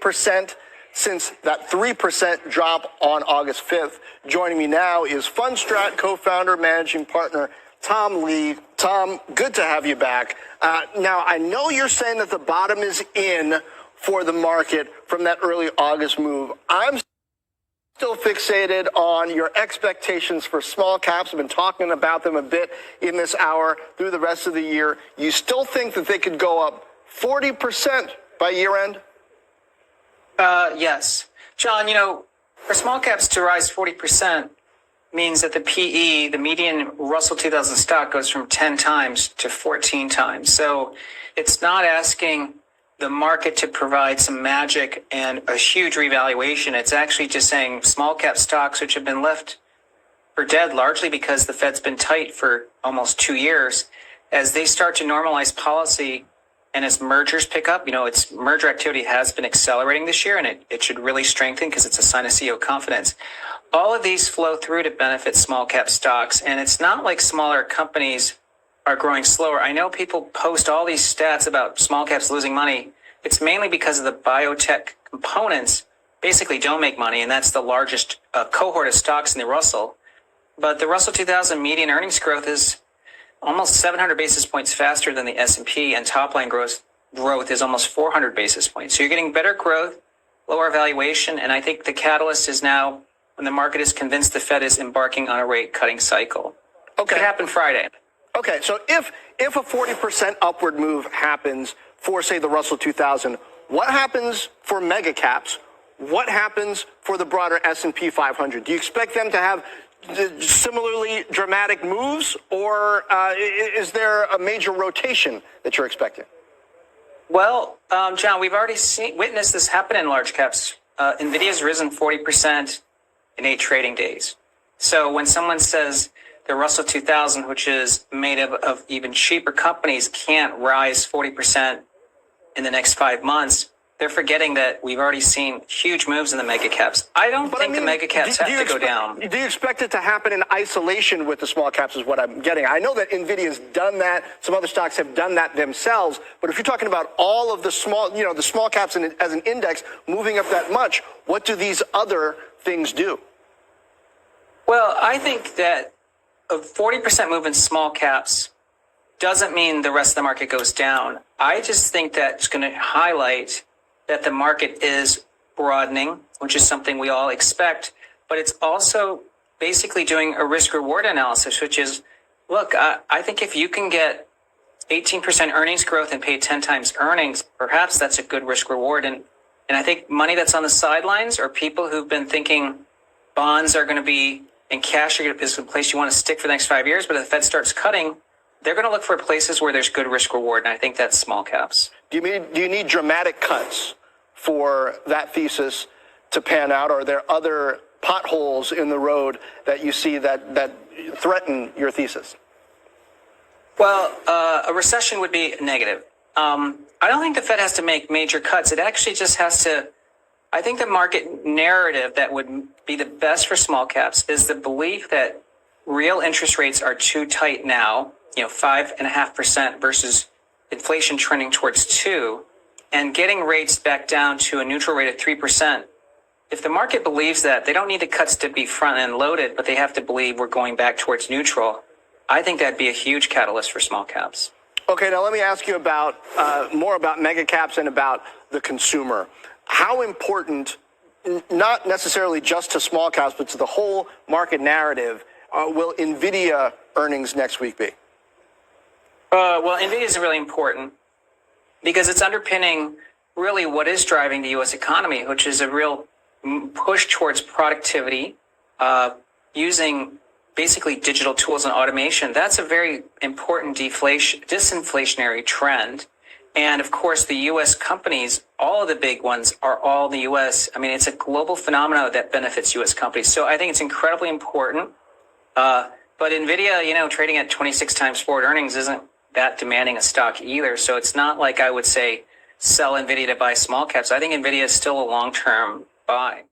40% since that 3% drop on August 5th. Joining me now is Fundstrat co-founder, managing partner, Tom Lee. Tom, good to have you back. Now, I know you're saying that the bottom is in for the market from that early August move. I'm still fixated on your expectations for small caps. I've been talking about them a bit in this hour through the rest of the year. You still think that they could go up 40% by year end? Yes. John, for small caps to rise 40% means that the PE, the median Russell 2000 stock, goes from 10 times to 14 times. So it's not asking the market to provide some magic and a huge revaluation. It's actually just saying small cap stocks, which have been left for dead largely because the Fed's been tight for almost 2 years, as they start to normalize policy and as mergers pick up, its merger activity has been accelerating this year, and it should really strengthen because it's a sign of CEO confidence. All of these flow through to benefit small cap stocks, and it's not like smaller companies are growing slower. I know people post all these stats about small caps losing money. It's mainly because of the biotech components basically don't make money, and that's the largest cohort of stocks in the Russell. But the Russell 2000 median earnings growth is almost 700 basis points faster than the S&P, and top line growth is almost 400 basis points. So you're getting better growth, lower valuation, and I think the catalyst is now when the market is convinced the Fed is embarking on a rate cutting cycle. Okay. Could happen Friday. Okay, so if a 40% upward move happens for, say, the Russell 2000, what happens for mega caps? What happens for the broader S&P 500? Do you expect them to have similarly dramatic moves, or is there a major rotation that you're expecting? Well, John, we've already witnessed this happen in large caps. NVIDIA's risen 40% in 8 trading days. So when someone says the Russell 2000, which is made of even cheaper companies, can't rise 40% in the next 5 months, they're forgetting that we've already seen huge moves in the mega caps. I don't think the mega caps have to go down. Do you expect it to happen in isolation with the small caps is what I'm getting? I know that NVIDIA's done that. Some other stocks have done that themselves. But if you're talking about all of the small, the small caps as an index moving up that much, what do these other things do? Well, I think that a 40% move in small caps doesn't mean the rest of the market goes down. I just think that's going to highlight that the market is broadening, which is something we all expect, but it's also basically doing a risk-reward analysis, which is, look, I think if you can get 18% earnings growth and pay 10 times earnings, perhaps that's a good risk-reward. And I think money that's on the sidelines, or people who've been thinking bonds are going to be, and cash is a place you want to stick for the next 5 years, but if the Fed starts cutting, they're going to look for places where there's good risk-reward, and I think that's small caps. Do you need dramatic cuts for that thesis to pan out, or are there other potholes in the road that you see that threaten your thesis? Well, a recession would be negative. I don't think the Fed has to make major cuts. It actually just has to. I think the market narrative that would be the best for small caps is the belief that real interest rates are too tight now, 5.5% versus inflation trending towards 2%, and getting rates back down to a neutral rate of 3%. If the market believes that, they don't need the cuts to be front-end loaded, but they have to believe we're going back towards neutral. I think that'd be a huge catalyst for small caps. Okay, now let me ask you about more about mega caps and about the consumer. How important, not necessarily just to small caps, but to the whole market narrative, will NVIDIA earnings next week be? Well, NVIDIA is really important because it's underpinning really what is driving the U.S. economy, which is a real push towards productivity, using basically digital tools and automation. That's a very important disinflationary trend. And of course, the U.S. companies, all of the big ones are all the U.S. I mean, it's a global phenomenon that benefits U.S. companies. So I think it's incredibly important. But NVIDIA, trading at 26 times forward earnings isn't that demanding a stock either. So it's not like I would say sell NVIDIA to buy small caps. I think NVIDIA is still a long-term buy.